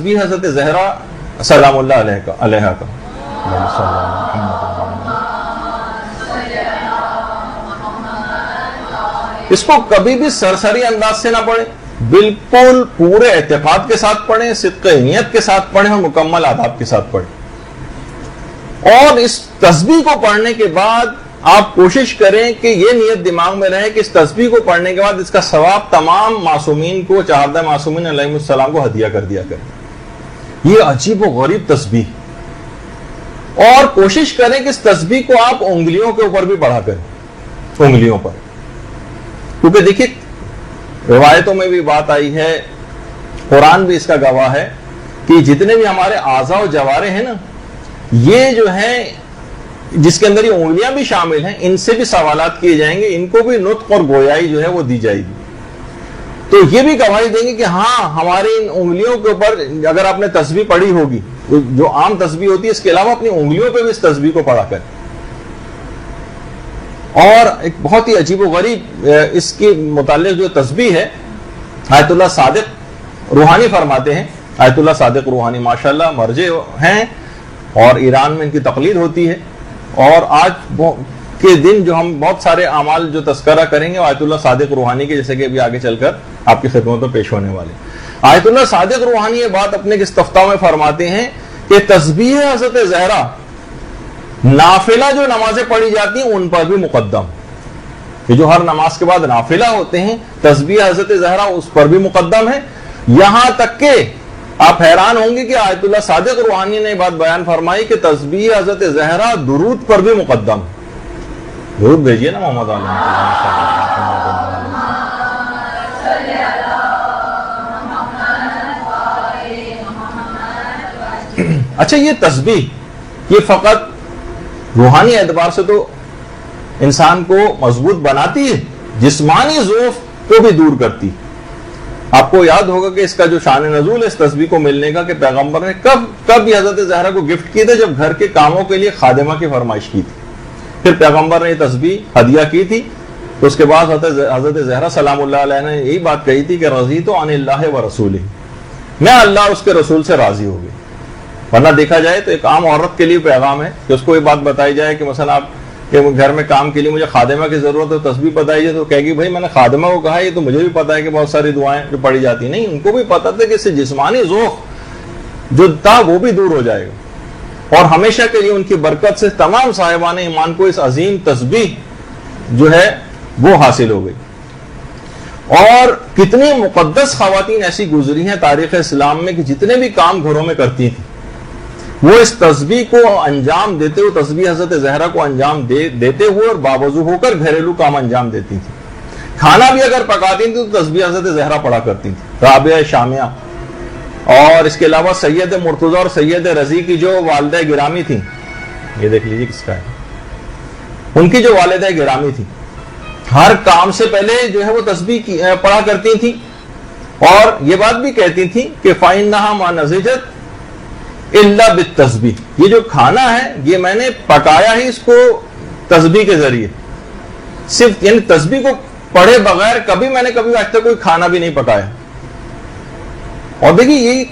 तस्बीह हजरत ज़हरा सलामुल्लाह अलैहा का। इसको कभी भी सरसरी अंदाज से ना पढ़े, बिल्कुल पूरे एतकाद के साथ पढ़ें, सिद्क़ नियत के साथ पढ़ें और मुकम्मल आदाब के साथ पढ़ें। और इस तस्बीह को पढ़ने के बाद आप कोशिश करें कि ये नियत दिमाग में रहे कि इस तस्बीह को पढ़ने के बाद इसका सवाब तमाम मासूमीन को, चाहदा मासूमीन अलैहिमुस्सलाम को हदिया कर दिया करें। ये अजीब व गरीब तस्बीह, और कोशिश करें कि इस तस्बीह को आप उंगलियों के ऊपर भी पढ़ा करें, उंगलियों पर। क्योंकि देखिए रिवायतों में भी बात आई है, कुरान भी इसका गवाह है कि जितने भी हमारे आज़ा और जवारे हैं ना, ये जो है जिसके अंदर ये उंगलियां भी शामिल हैं, इनसे भी सवालात किए जाएंगे, इनको भी नुत्क और गोयाई जो है वो दी जाएगी। तो ये भी गवाही देंगे कि हाँ, हमारी इन उंगलियों के ऊपर अगर आपने तस्बीह पढ़ी होगी, जो आम तस्बीह होती है, इसके अलावा अपनी उंगलियों पे भी इस तस्बीह को पढ़ा कर। और एक बहुत ही अजीब व गरीब इसके मुताल्लिक़ जो तस्बीह है, आयतुल्लाह सादिक रूहानी फरमाते हैं। आयतुल्लाह सादिक रूहानी माशाअल्लाह मर्जे हैं और ईरान में इनकी तक़लीद होती है। और आज के दिन जो हम बहुत सारे अमाल जो तस्करा करेंगे आयतुल्लाह सादिक रूहानी के, जैसे कि अभी आगे चलकर आपकी खिदमत में पेश होने वाले। आयतुल्लाह सादिक रूहानी ये बात अपने इस्तफ्ता में फरमाते हैं कि तस्बीह हज़रत ज़हरा नाफिला जो नमाजें पढ़ी जाती हैं उन पर भी मुकद्दम, कि जो हर नमाज के बाद नाफिला होते हैं, तस्बीह हज़रत ज़हरा उस पर भी मुकद्दम है। यहां तक के आप हैरान होंगे कि आयतुल्लाह सादिक रूहानी ने बात बयान फरमाई कि तस्बीह हज़रत ज़हरा दुरूद पर भी मुकद्दम। दुरूद भेजिए ना मोहम्मद अच्छा, ये तस्बीह ये फकत रूहानी एतबार से तो इंसान को मजबूत बनाती है, जिस्मानी ज़ौफ को भी दूर करती है। आपको याद होगा कि इसका जो शान नज़ूल है इस तस्बीह को मिलने का, कि पैगंबर ने कब ये हज़रत ज़हरा को गिफ्ट किए थे, जब घर के कामों के लिए खादिमा की फरमाइश की थी। फिर पैगंबर ने ये तस्बीह हदिया की थी। तो उसके बाद हज़रत ज़हरा सलामुल्लाह अलैहा ने यही बात कही थी कि रज़ीतु अनिल्लाहि व रसूलिही, मैं अल्लाह और उसके रसूल से राजी हो गई। वरना देखा जाए तो एक आम औरत के लिए पैगाम है कि उसको ये बात बताई जाए कि मसलन आप कि घर में काम के लिए मुझे खादिमा की जरूरत है, तस्बीह बताई जाए, तो कहेगी भाई मैंने खादिमा को कहा, ये तो मुझे भी पता है कि बहुत सारी दुआएं जो पढ़ी जाती नहीं, उनको भी पता था कि इससे जिस्मानी ज़ौक़ जो था वो भी दूर हो जाएगा और हमेशा के लिए उनकी बरकत से तमाम साहिबान ईमान को इस अजीम तस्बीह जो है वो हासिल हो गई। और कितनी मुक़द्दस ख़वातीन ऐसी गुजरी हैं तारीख़ इस्लाम में कि जितने भी काम घरों में करती थी वो इस तस्बीह को अंजाम देते हुए, तस्बीह हज़रत ज़हरा को अंजाम देते हुए और बावजू होकर घरेलू काम अंजाम देती थी। खाना भी अगर पकाती थी तो तस्बीह हज़रत ज़हरा पढ़ा करती थी, राबिया शामिया। और इसके अलावा सैयद मुर्तज़ा और सैयद रज़ी की जो वालिदा गिरामी थी, ये देख लीजिए किसका है, उनकी जो वालिदा गिरामी थी, हर काम से पहले जो है वो तस्बीह पढ़ा करती थी। और ये बात भी कहती थी कि फ़इन्नहा मा नज़िजत इल्ला बित तस्बीह, ये जो खाना है ये मैंने पकाया ही इसको तस्बीह के जरिए, सिर्फ यानी तस्बीह को पढ़े बगैर कभी मैंने आज तक कोई खाना भी नहीं पकाया। और देखिए ये